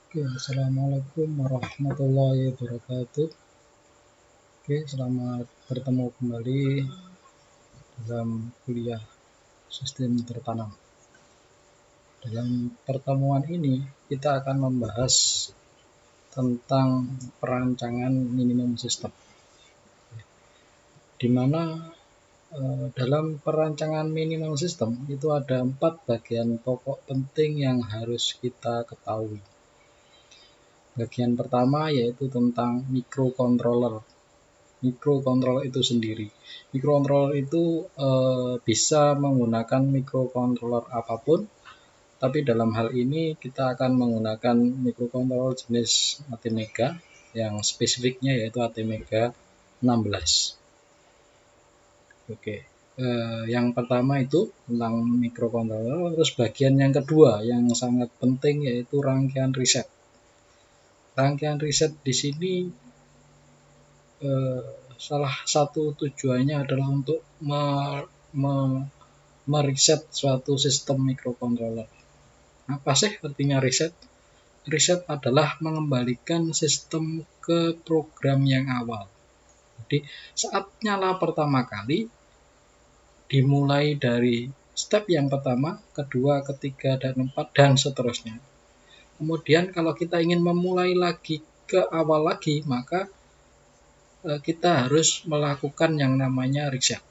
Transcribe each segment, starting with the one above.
Oke, Assalamualaikum warahmatullahi wabarakatuh. Oke, selamat bertemu kembali dalam kuliah sistem tertanam. Dalam pertemuan ini kita akan membahas tentang perancangan minimum sistem, di mana dalam perancangan minimum sistem itu ada 4 bagian pokok penting yang harus kita ketahui. Bagian pertama yaitu tentang microcontroller. Microcontroller itu sendiri. Microcontroller itu bisa menggunakan microcontroller apapun, tapi dalam hal ini kita akan menggunakan microcontroller jenis ATmega yang spesifiknya yaitu ATmega 16. Oke, yang pertama itu tentang microcontroller. Terus bagian yang kedua yang sangat penting yaitu rangkaian riset. Rangkaian riset di sini salah satu tujuannya adalah untuk meriset suatu sistem microcontroller. Apa sih artinya riset? Riset adalah mengembalikan sistem ke program yang awal. Jadi saat nyala pertama kali, dimulai dari step yang pertama, kedua, ketiga, dan 4, dan seterusnya. Kemudian kalau kita ingin memulai lagi ke awal lagi, maka kita harus melakukan yang namanya reset.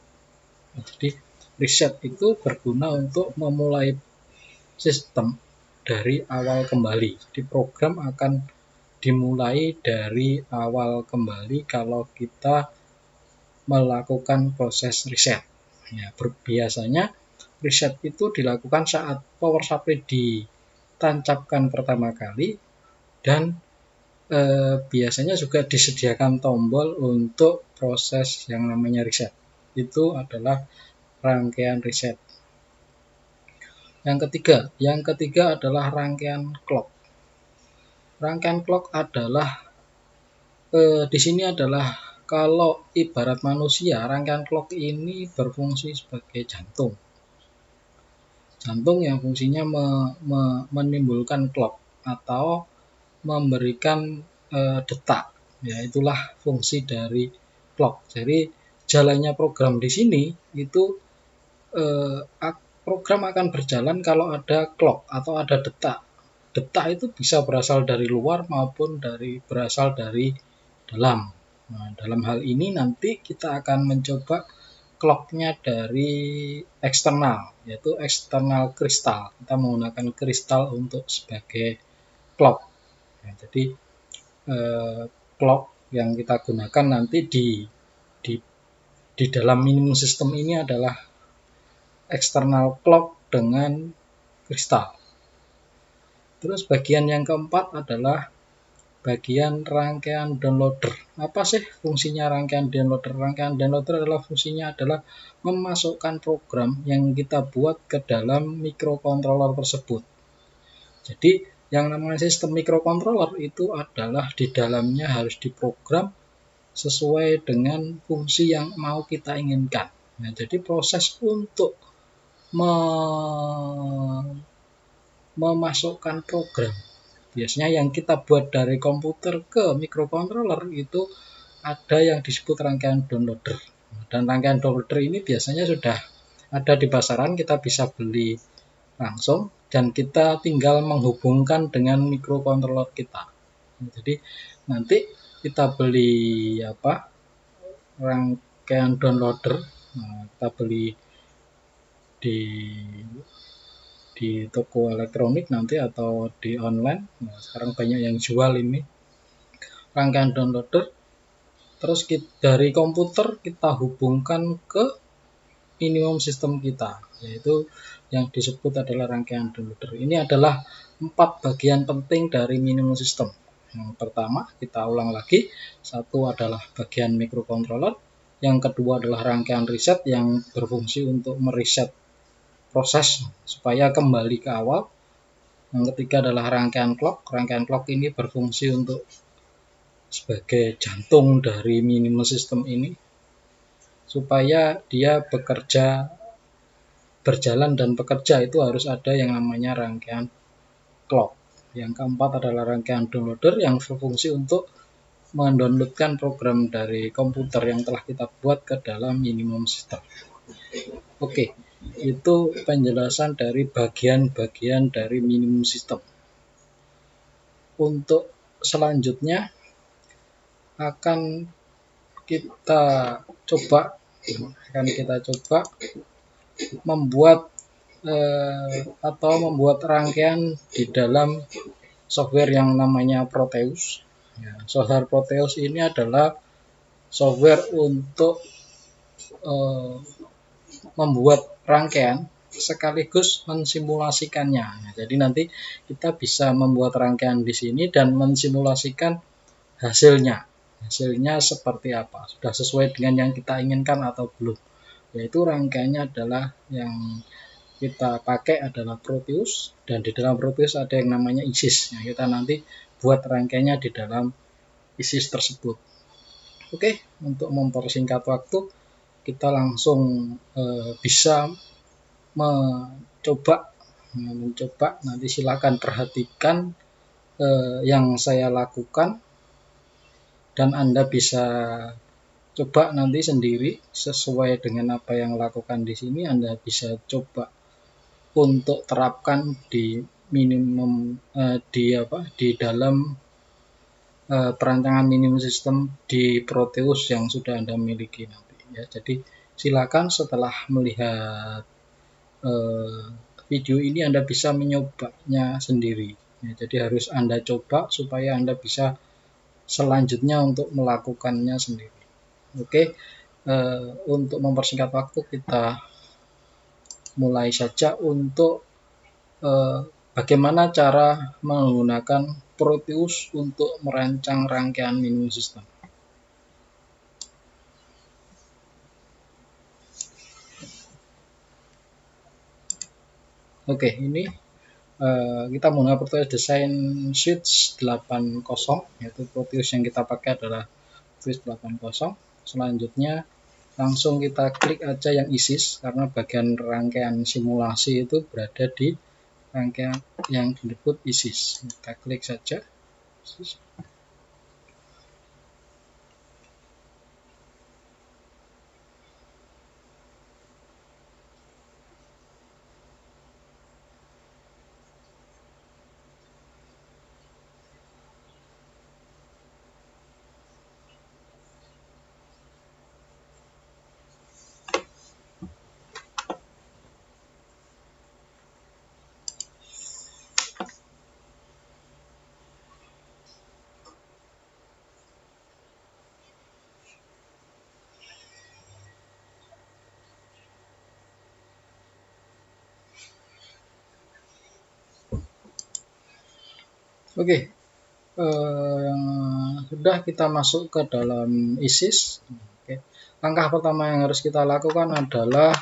Jadi reset itu berguna untuk memulai sistem dari awal kembali. Jadi program akan dimulai dari awal kembali kalau kita melakukan proses reset. Ya, biasanya reset itu dilakukan saat power supply ditancapkan pertama kali, dan biasanya juga disediakan tombol untuk proses yang namanya reset. Itu adalah rangkaian reset. Yang ketiga adalah rangkaian clock. Rangkaian clock adalah di sini adalah kalau ibarat manusia, rangkaian clock ini berfungsi sebagai jantung. Jantung yang fungsinya menimbulkan clock atau memberikan detak. Ya, itulah fungsi dari clock. Jadi jalannya program di sini itu program akan berjalan kalau ada clock atau ada detak. Detak itu bisa berasal dari luar maupun berasal dari dalam. Nah, dalam hal ini nanti kita akan mencoba clocknya dari eksternal, yaitu eksternal kristal. Kita menggunakan kristal untuk sebagai clock. Nah, jadi clock yang kita gunakan nanti di dalam minimum sistem ini adalah eksternal clock dengan kristal. Terus bagian yang keempat adalah bagian rangkaian downloader. Apa sih fungsinya rangkaian downloader? Rangkaian downloader adalah fungsinya adalah memasukkan program yang kita buat ke dalam microcontroller tersebut. Jadi yang namanya sistem microcontroller itu adalah di dalamnya harus diprogram sesuai dengan fungsi yang mau kita inginkan. Nah, jadi proses untuk memasukkan program biasanya yang kita buat dari komputer ke microcontroller itu ada yang disebut rangkaian downloader. Dan rangkaian downloader ini biasanya sudah ada di pasaran, kita bisa beli langsung dan kita tinggal menghubungkan dengan microcontroller kita. Jadi nanti kita beli rangkaian downloader, kita beli di toko elektronik nanti atau di online. Nah, sekarang banyak yang jual ini rangkaian downloader. Terus dari komputer kita hubungkan ke minimum sistem kita, yaitu yang disebut adalah rangkaian downloader. Ini adalah 4 bagian penting dari minimum sistem. Yang pertama, kita ulang lagi, satu adalah bagian microcontroller, yang kedua adalah rangkaian reset yang berfungsi untuk mereset proses supaya kembali ke awal. Yang ketiga adalah rangkaian clock. Rangkaian clock ini berfungsi untuk sebagai jantung dari minimum sistem ini supaya dia berjalan dan bekerja itu harus ada yang namanya rangkaian clock. Yang keempat adalah rangkaian downloader yang berfungsi untuk mendownloadkan program dari komputer yang telah kita buat ke dalam minimum system. Oke, itu penjelasan dari bagian-bagian dari minimum system. Untuk selanjutnya akan kita coba membuat rangkaian di dalam software yang namanya Proteus. Software Proteus ini adalah software untuk membuat rangkaian sekaligus mensimulasikannya. Jadi nanti kita bisa membuat rangkaian di sini dan mensimulasikan hasilnya. Hasilnya seperti apa? Sudah sesuai dengan yang kita inginkan atau belum? Yaitu rangkaiannya adalah yang kita pakai adalah Proteus, dan di dalam Proteus ada yang namanya ISIS. Kita nanti buat rangkaiannya di dalam ISIS tersebut. Oke, untuk mempersingkat waktu, kita langsung bisa mencoba. Nanti silakan perhatikan yang saya lakukan, dan Anda bisa coba nanti sendiri sesuai dengan apa yang lakukan di sini. Anda bisa coba untuk terapkan di minimum di dalam perancangan minimum system di Proteus yang sudah Anda miliki nanti ya. Jadi silakan setelah melihat video ini Anda bisa menyobanya sendiri ya. Jadi harus Anda coba supaya Anda bisa selanjutnya untuk melakukannya sendiri. Oke, untuk mempersingkat waktu kita mulai saja untuk bagaimana cara menggunakan Proteus untuk merancang rangkaian minimum system. Oke, ini kita menggunakan Proteus Design Suite 80, yaitu Proteus yang kita pakai adalah Proteus 80. Selanjutnya langsung kita klik aja yang ISIS, karena bagian rangkaian simulasi itu berada di rangkaian yang disebut ISIS. Kita klik saja. Oke, sudah kita masuk ke dalam ISIS. Oke. Langkah pertama yang harus kita lakukan adalah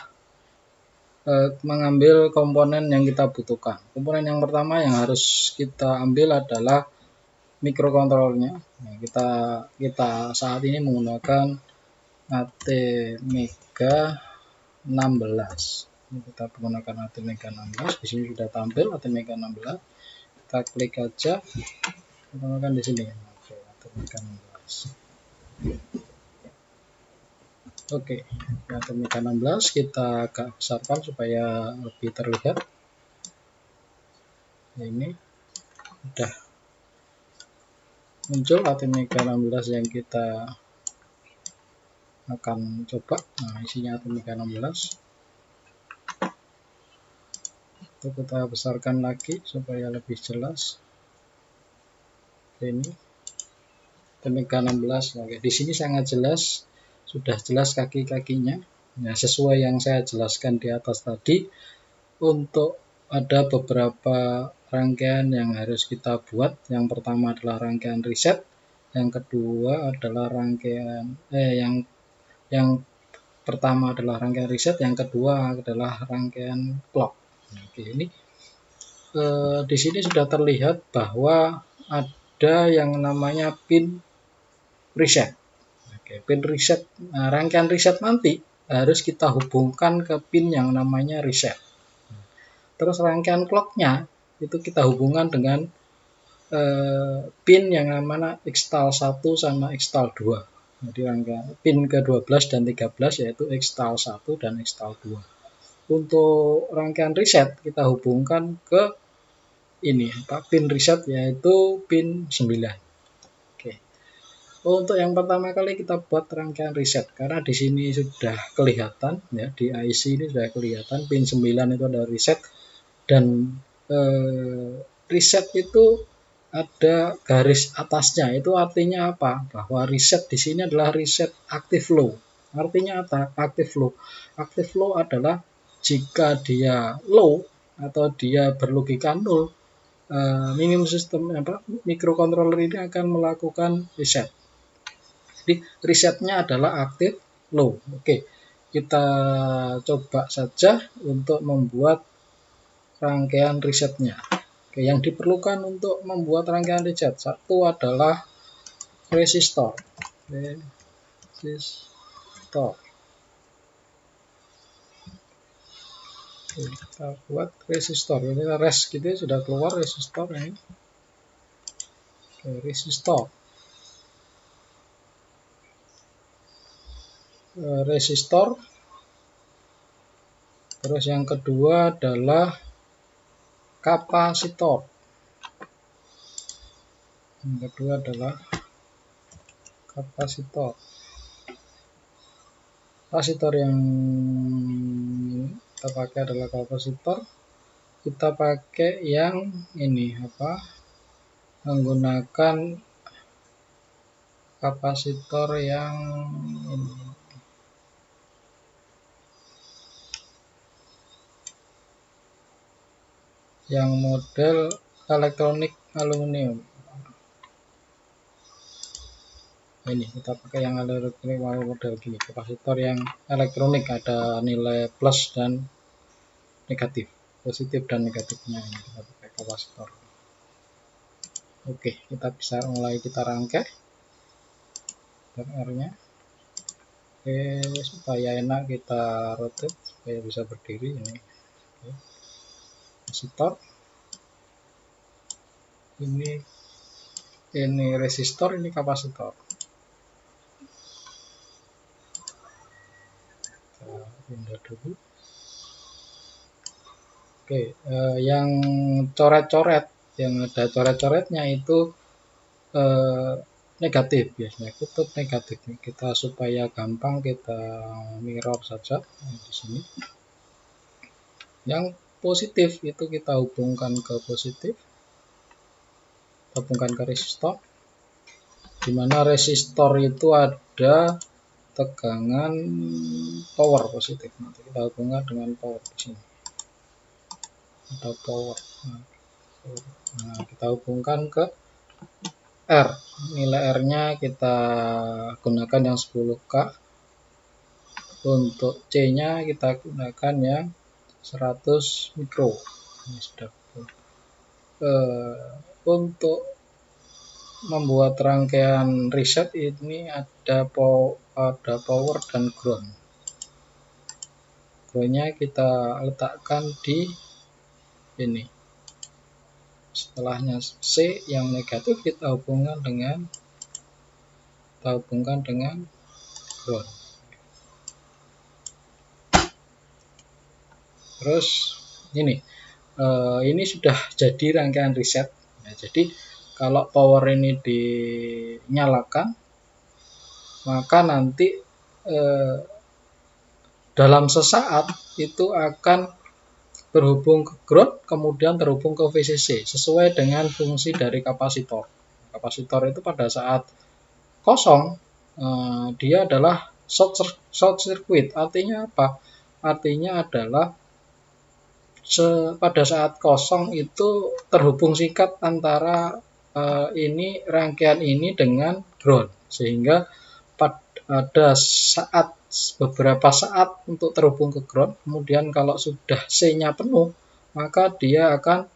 mengambil komponen yang kita butuhkan. Komponen yang pertama yang harus kita ambil adalah mikrokontrollernya. Nah, kita saat ini menggunakan ATmega 16. Kita menggunakan ATmega 16. Di sini sudah tampil ATmega 16. Kita klik aja, kita di sini. Oke, ATmega 16. Oke, ATmega 16 kita agak besarkan supaya lebih terlihat. Ini sudah muncul ATmega 16 yang kita akan coba. Nah, isinya ATmega 16. Itu kita besarkan lagi supaya lebih jelas. Ini ATmega 16. Oke, di sini sangat jelas, sudah jelas kaki-kakinya. Nah, sesuai yang saya jelaskan di atas tadi, untuk ada beberapa rangkaian yang harus kita buat. Yang pertama adalah rangkaian reset, yang kedua adalah rangkaian yang pertama adalah rangkaian reset, yang kedua adalah rangkaian clock. Oke, ini di sini sudah terlihat bahwa ada yang namanya pin reset. Oke, pin reset, rangkaian reset nanti harus kita hubungkan ke pin yang namanya reset. Terus rangkaian clocknya itu kita hubungkan dengan pin yang mana install 1 sama install 2. Jadi rangkaian pin ke-12 dan 13 yaitu install 1 dan install 2. Untuk rangkaian reset kita hubungkan ke ini pin reset yaitu pin 9. Oke. Untuk yang pertama kali kita buat rangkaian reset karena di sini sudah kelihatan ya, di IC ini sudah kelihatan pin 9 itu ada reset dan reset itu ada garis atasnya. Itu artinya apa? Bahwa reset di sini adalah reset active low. Artinya apa? Active low. Active low adalah jika dia low atau dia berlogika 0, minimum system microcontroller ini akan melakukan reset. Jadi resetnya adalah active low. Oke, kita coba saja untuk membuat rangkaian resetnya. Oke, yang diperlukan untuk membuat rangkaian reset satu adalah resistor. Resistor. Oke, kita buat resistor. Ini res gitu sudah keluar resistor ini. Oke, resistor. Resistor. Terus yang kedua adalah kapasitor. Yang kedua adalah kapasitor. Kapasitor yang kita pakai adalah kapasitor. Kita pakai yang ini menggunakan kapasitor yang ini. Yang model elektronik aluminium. Ini kita pakai yang elektronik model gini, kapasitor yang elektronik ada nilai plus dan negatif, positif dan negatifnya. Ini kita pakai kapasitor. Oke, kita bisa mulai kita rangkai R-nya. Oke, supaya enak kita rotate supaya bisa berdiri ini. Oke. Kapasitor. Ini resistor, ini kapasitor. Kita pindah dulu. Oke, yang coret-coret, yang ada coret-coretnya itu negatif biasanya, kutub negatif. Kita supaya gampang kita mirror saja di sini. Yang positif itu kita hubungkan ke positif. Hubungkan ke resistor, di mana resistor itu ada tegangan power positif. Nanti kita hubungkan dengan power di sini. Ada power. Nah, kita hubungkan ke R. Nilai R-nya kita gunakan yang 10K. Untuk C-nya kita gunakan yang 100 mikro. Ini sudah. Untuk membuat rangkaian reset ini ada power dan ground. Groundnya kita letakkan di ini. Setelahnya C yang negatif kita hubungkan dengan ground. Terus ini sudah jadi rangkaian reset. Nah, jadi kalau power ini dinyalakan, maka nanti dalam sesaat itu akan berhubung ke ground, kemudian terhubung ke VCC sesuai dengan fungsi dari kapasitor. Kapasitor itu pada saat kosong dia adalah short circuit. Artinya apa? Artinya adalah pada saat kosong itu terhubung singkat antara ini rangkaian ini dengan ground, sehingga pada beberapa saat untuk terhubung ke ground, kemudian kalau sudah C-nya penuh maka dia akan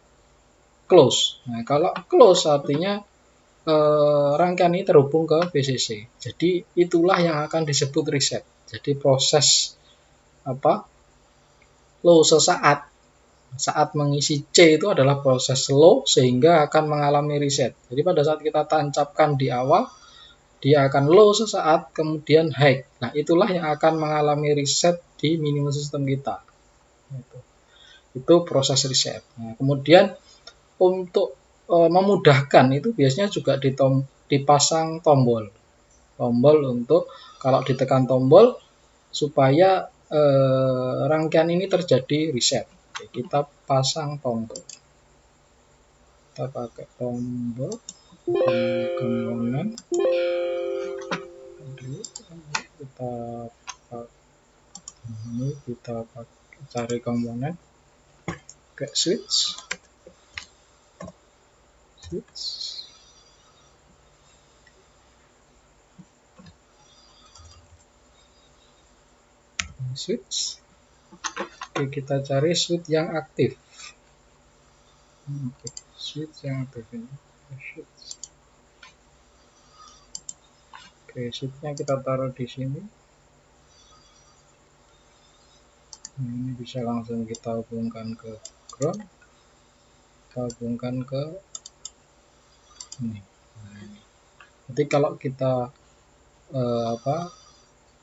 close. Nah, kalau close artinya rangkaian ini terhubung ke VCC. Jadi itulah yang akan disebut reset. Jadi proses low sesaat Saat mengisi C itu adalah proses slow sehingga akan mengalami reset. Jadi pada saat kita tancapkan di awal, dia akan low sesaat, kemudian high. Nah, itulah yang akan mengalami reset di minimum system kita. Itu proses reset. Nah, kemudian untuk memudahkan itu biasanya juga dipasang tombol. Tombol untuk kalau ditekan tombol supaya rangkaian ini terjadi reset. Oke, kita pasang tombol. Kita pakai tombol di komponen. Kita cari komponen ke switch. Oke, kita cari switch yang aktif. Switch yang aktif ini. Oke, switchnya kita taruh di sini. Ini bisa langsung kita hubungkan ke ground. Kita hubungkan ke ini. Jadi kalau kita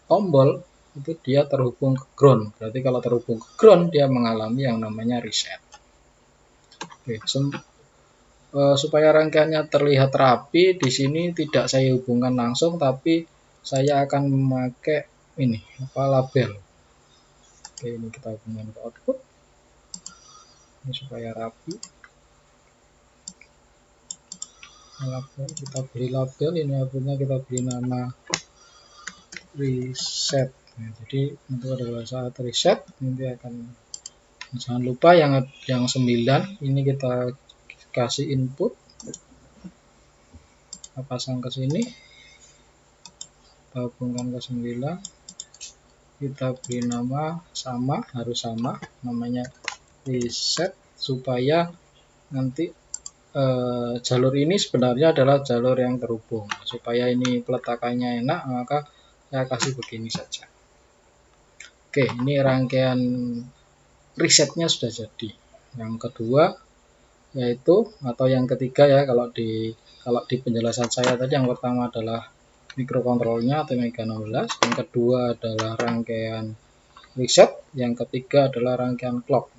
tombol itu dia terhubung ke ground. Berarti kalau terhubung ke ground dia mengalami yang namanya reset. Oke, supaya rangkaiannya terlihat rapi, di sini tidak saya hubungkan langsung, tapi saya akan memakai ini label. Oke, ini kita hubungkan ke output. Ini supaya rapi. Label, kita beri label, ini outputnya kita beri nama reset. Nah, jadi itu adalah saat reset, nanti akan, jangan lupa yang 9 ini kita kasih input, kita pasang ke sini, kita hubungkan ke 9, kita beri nama sama, harus sama, namanya reset, supaya nanti jalur ini sebenarnya adalah jalur yang terhubung. Supaya ini peletakannya enak, maka saya kasih begini saja. Oke, ini rangkaian resetnya sudah jadi. Yang kedua yaitu, atau yang ketiga ya, kalau di penjelasan saya tadi, yang pertama adalah mikrokontrolnya atau Mega 16, yang kedua adalah rangkaian reset, yang ketiga adalah rangkaian clock.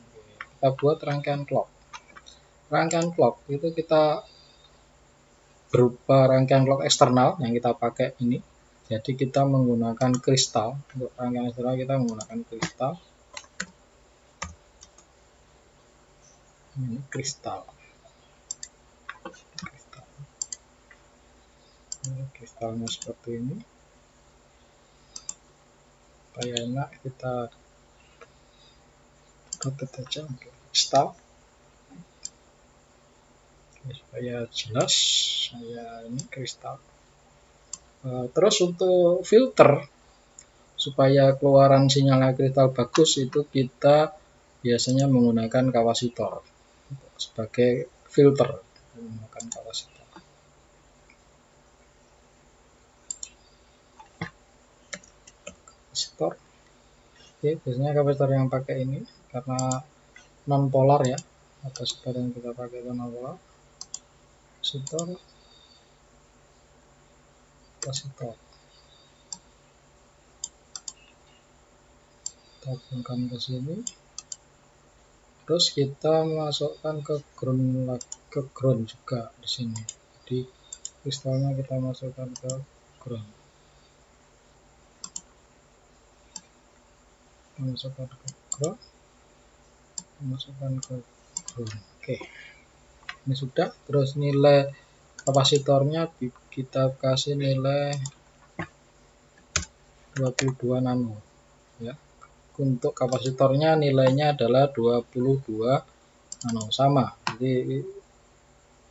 Kita buat rangkaian clock. Rangkaian clock itu kita berupa rangkaian clock eksternal yang kita pakai ini. Jadi kita menggunakan kristal. Untuk rangkaian eksternal kita menggunakan kristal. Ini kristal. Ini kristalnya seperti ini. Supaya enak kita tutup aja. Oke, kristal. Supaya jelas, saya ini kristal. Terus untuk filter, supaya keluaran sinyal kristal bagus, itu kita biasanya menggunakan kapasitor sebagai filter. Menggunakan kapasitor. Oke, biasanya kapasitor yang pakai ini karena non polar ya, kapasitor yang kita pakai itu non polar. Kapasitor kita hubungkan ke sini, terus kita masukkan ke ground juga di sini. Jadi kristalnya kita masukkan ke ground. Masukkan ke ground. Oke, ini sudah. Terus nilai kapasitornya kita kasih nilai 22 nano ya. Untuk kapasitornya nilainya adalah 22 nano, sama. Jadi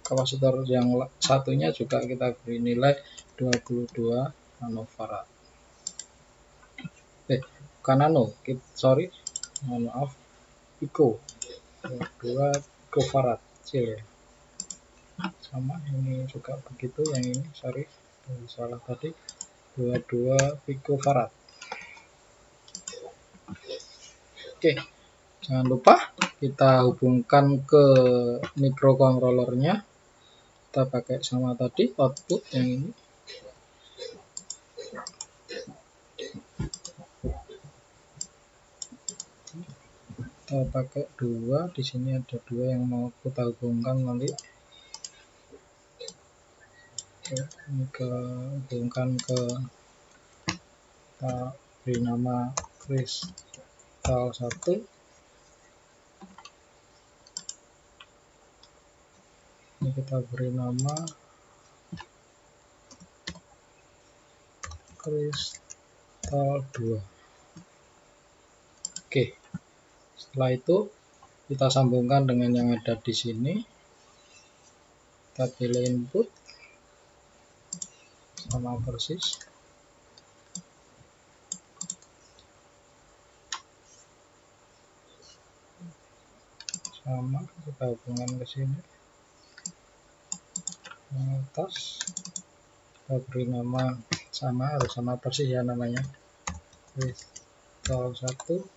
kapasitor yang satunya juga kita beri nilai 22 nanofarad. Bukan nano, sorry, maaf, pico, 22 picofarad, kecil ya. Sama, ini juga begitu, yang ini, sorry, salah tadi, 22 picofarad. Oke, Jangan lupa kita hubungkan ke microcontrollernya. Kita pakai sama tadi output yang ini. Kita pakai 2, di sini ada 2 yang mau kita hubungkan nanti. Ini ke hubungkan ke, kita beri nama kristal 1. Ini kita beri nama kristal 2. Oke. Setelah itu kita sambungkan dengan yang ada di sini. Kita pilih input sama persis. Sama, kita hubungkan ke sini. Yang atas kita beri nama sama, harus sama persis ya namanya, kristal 1.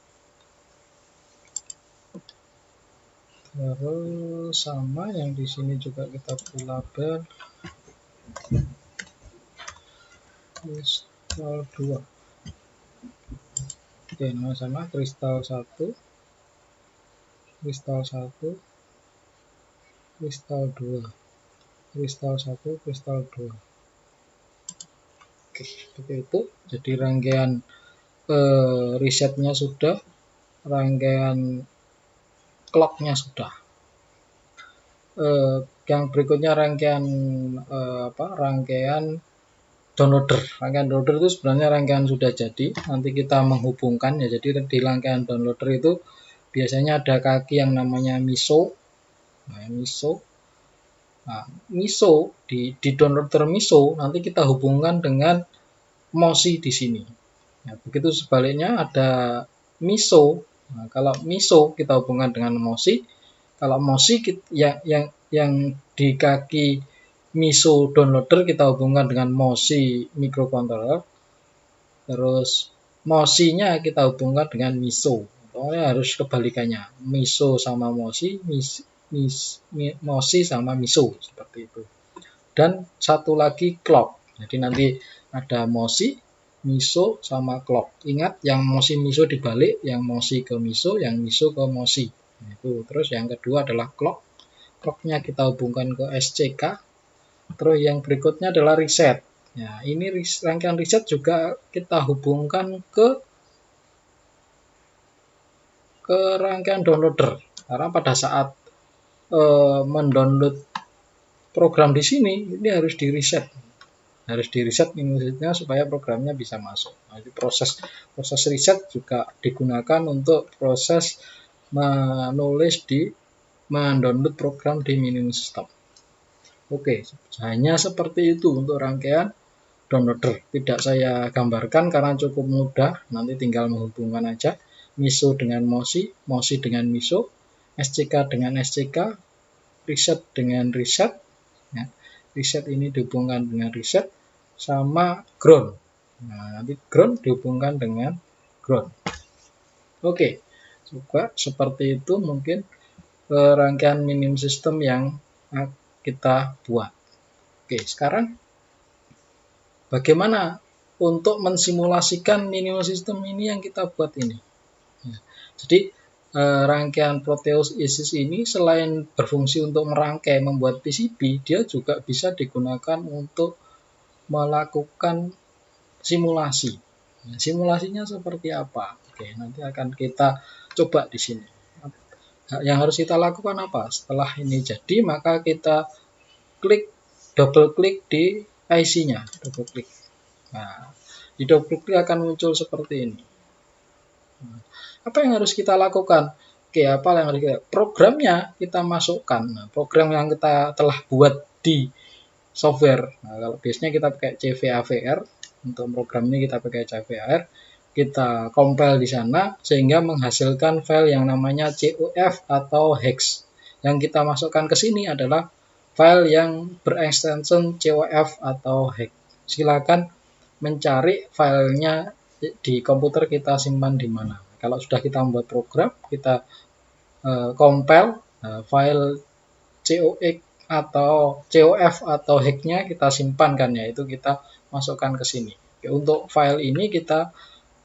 Terus sama yang di sini juga kita beri label kristal 2. Oke, nama sama kristal 1, kristal 1, kristal 2, kristal 1, kristal 2. Oke, seperti itu. Jadi rangkaian resetnya sudah, rangkaian clocknya sudah. Yang berikutnya rangkaian rangkaian downloader. Rangkaian downloader itu sebenarnya rangkaian sudah jadi. Nanti kita menghubungkan ya. Jadi di rangkaian downloader itu biasanya ada kaki yang namanya MISO. Nah, MISO di downloader MISO nanti kita hubungkan dengan MOSI di sini. Nah, begitu sebaliknya ada MISO. Nah, kalau MISO kita hubungkan dengan MOSI. Kalau MOSI yang di kaki MISO downloader kita hubungkan dengan MOSI microcontroller. Terus MOSI-nya kita hubungkan dengan MISO. Pokoknya harus kebalikannya. MISO sama MOSI, MOSI sama MISO, seperti itu. Dan satu lagi clock. Jadi nanti ada MOSI, MISO sama clock. Ingat yang MOSI MISO dibalik, yang MOSI ke MISO, yang MISO ke MOSI. Itu. Terus yang kedua adalah clock. Clocknya kita hubungkan ke SCK. Terus yang berikutnya adalah reset. Ya, ini rangkaian reset juga kita hubungkan ke rangkaian downloader. Karena pada saat mendownload program di sini, ini harus di reset. Harus di reset minusnya supaya programnya bisa masuk. Nah, proses reset juga digunakan untuk proses mendownload program di minimum system. Oke, hanya seperti itu untuk rangkaian downloader. Tidak saya gambarkan karena cukup mudah. Nanti tinggal menghubungkan aja MISO dengan MOSI, MOSI dengan MISO, SCK dengan SCK, reset dengan reset. Ya, reset ini dihubungkan dengan reset sama ground. Nah, nanti ground dihubungkan dengan ground. Oke, juga seperti itu mungkin rangkaian minimum system yang kita buat. Oke, sekarang bagaimana untuk mensimulasikan minimum system ini yang kita buat ini? Ya, jadi rangkaian Proteus ISIS ini selain berfungsi untuk merangkai membuat PCB, dia juga bisa digunakan untuk melakukan simulasi. Nah, simulasinya seperti apa? Oke, nanti akan kita coba di sini. Yang harus kita lakukan apa? Setelah ini jadi, maka kita double klik di IC-nya, double klik. Nah, di double klik akan muncul seperti ini. Nah, apa yang harus kita lakukan? Oke, apa yang harus kita? Programnya kita masukkan. Nah, program yang kita telah buat di software. Nah, kalau biasanya kita pakai CVAVR, untuk program ini kita pakai CVAVR. Kita compile di sana sehingga menghasilkan file yang namanya COF atau hex. Yang kita masukkan ke sini adalah file yang berextension COF atau hex. Silakan mencari filenya di komputer kita simpan di mana. Kalau sudah kita membuat program, kita compile file COX atau COF atau hack-nya kita simpan kan ya, itu kita masukkan ke sini. Oke, untuk file ini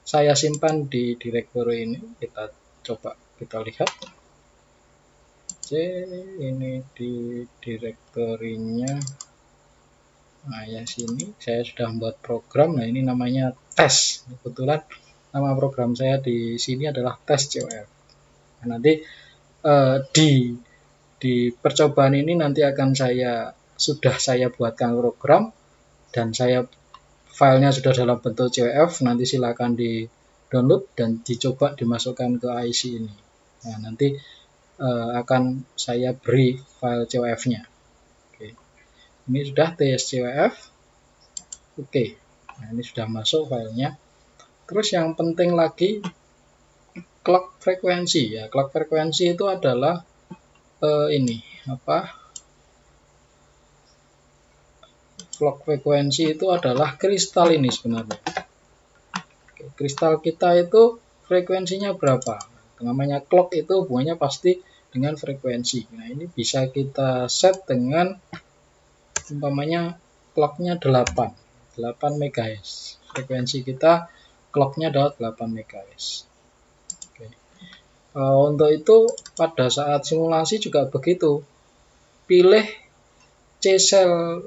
saya simpan di directory ini. Kita coba kita lihat. Ini di direktorinya. Nah, ya sini saya sudah membuat program. Nah, ini namanya tes. Kebetulan nama program saya di sini adalah tes COF. Nah, nanti di percobaan ini nanti akan sudah saya buatkan program dan filenya sudah dalam bentuk COF. Nanti silakan di download dan dicoba dimasukkan ke IC ini. Nah, nanti akan saya beri file COF-nya. Oke. Ini sudah TSCOF. Oke. Nah, ini sudah masuk filenya. Terus yang penting lagi clock frekuensi ya. Clock frekuensi itu adalah clock frekuensi itu adalah kristal ini sebenarnya. Oke, kristal kita itu frekuensinya berapa? Namanya clock itu hubungannya pasti dengan frekuensi. Nah, ini bisa kita set dengan umpamanya clocknya 8 MHz. Frekuensi kita clocknya adalah 8 MHz. Oke. Untuk itu pada saat simulasi juga begitu. Pilih C-cell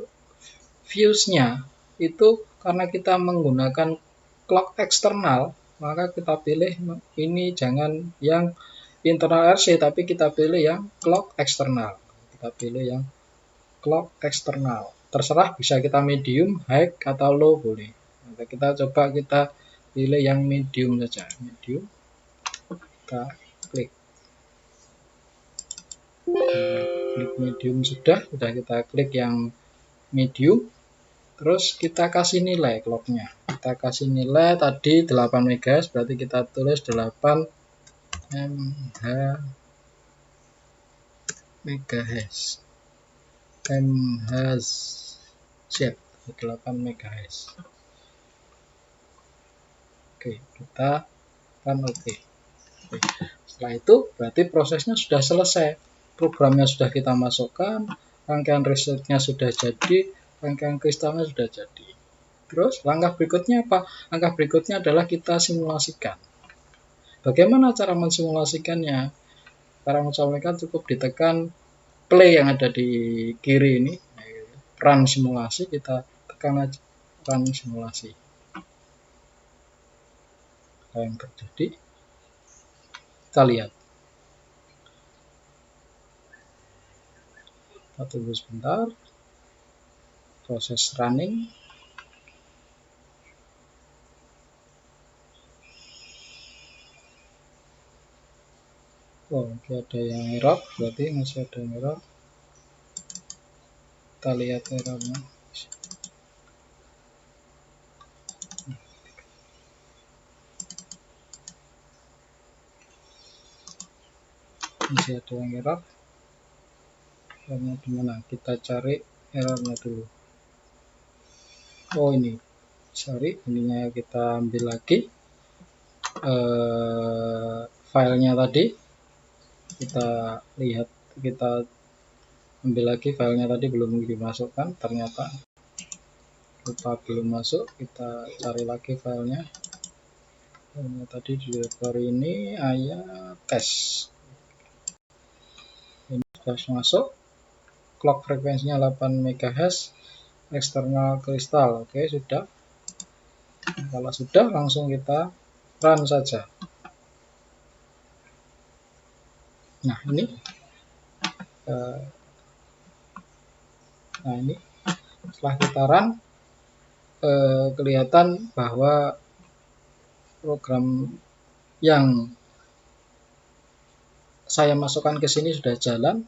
fuse-nya itu karena kita menggunakan clock eksternal, maka kita pilih ini jangan yang internal RC, tapi kita pilih yang clock eksternal. Kita pilih yang clock eksternal. Terserah bisa kita medium, high, atau low boleh. Nah, kita coba kita pilih yang medium saja. Medium. Kita klik. Klik medium sudah kita klik yang medium. Terus kita kasih nilai clocknya. Kita kasih nilai tadi 8 MHz, berarti kita tulis 8 MHz. MHz 8 MHz. Oke, kita kan oke. Setelah itu berarti prosesnya sudah selesai. Programnya sudah kita masukkan, rangkaian resetnya sudah jadi, rangkaian kristalnya sudah jadi. Terus langkah berikutnya apa? Langkah berikutnya adalah kita simulasikan. Bagaimana cara mensimulasikannya? Cara mensimulasikan cukup ditekan play yang ada di kiri ini, run simulasi, kita tekan aja run simulasi. Apa yang terjadi? Kita lihat. Kita tunggu sebentar. Proses running. Oh, ada yang error, berarti masih ada yang error. Kita lihat errornya. Masih ada yang error. Errornya di mana? Kita cari errornya dulu. Oh, ini. Sorry, ininya kita ambil lagi. Filenya tadi. Kita lihat, kita ambil lagi filenya tadi belum dimasukkan, ternyata lupa belum masuk. Kita cari lagi filenya. Filenya tadi di directory ini ayat tes. Ini sudah masuk. Clock frekuensinya 8 MHz, eksternal kristal. Oke, sudah. Kalau sudah, langsung kita run saja. Nah, ini setelah kita run kelihatan bahwa program yang saya masukkan ke sini sudah jalan.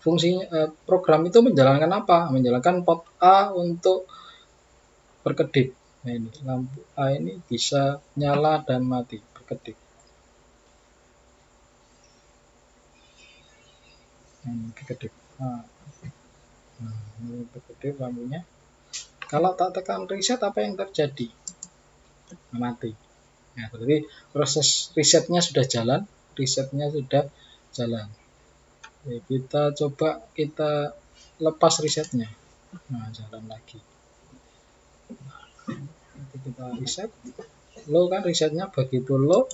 Fungsinya program itu menjalankan apa? Menjalankan port A untuk berkedip. Nah, ini lampu A ini bisa nyala dan mati, berkedip. Berkedip. Nah, ini berkedip lampunya. Kalau tak tekan reset, apa yang terjadi? Mati. Nah, berarti proses risetnya sudah jalan. Oke, kita coba kita lepas risetnya. Nah, jalan lagi. Nanti kita riset. Low kan risetnya, begitu low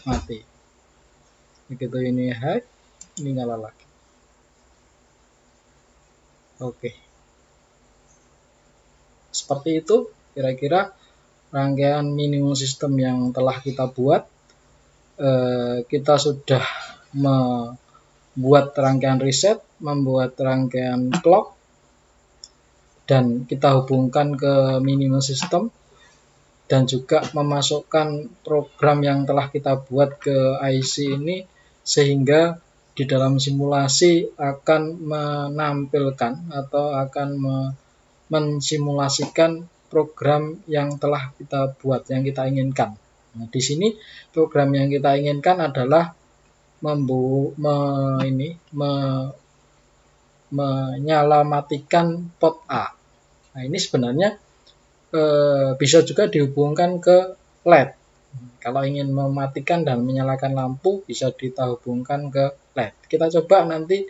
mati. Begitu ini high, ini nyala lagi. Oke. Seperti itu kira-kira rangkaian minimum system yang telah kita buat. Kita sudah membuat rangkaian reset, membuat rangkaian clock, dan kita hubungkan ke minimum system, dan juga memasukkan program yang telah kita buat ke IC ini, sehingga di dalam simulasi akan menampilkan atau akan mensimulasikan program yang telah kita buat, yang kita inginkan. Nah, di sini program yang kita inginkan adalah menyalamatikan port A. Nah, ini sebenarnya bisa juga dihubungkan ke LED. Kalau ingin mematikan dan menyalakan lampu, bisa kita hubungkan ke LED. Kita coba nanti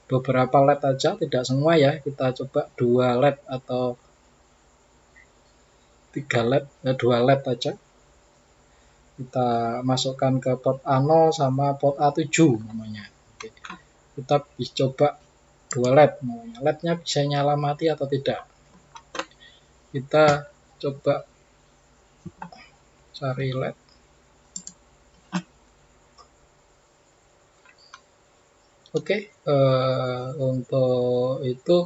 beberapa LED aja, tidak semua ya. Kita coba 2 LED atau 3 LED, 2 LED aja. Kita masukkan ke port A0 sama port A7 namanya. Oke. Kita bisa coba 2 LED namanya. LED-nya bisa nyala mati atau tidak. Kita coba cari LED. Oke, untuk itu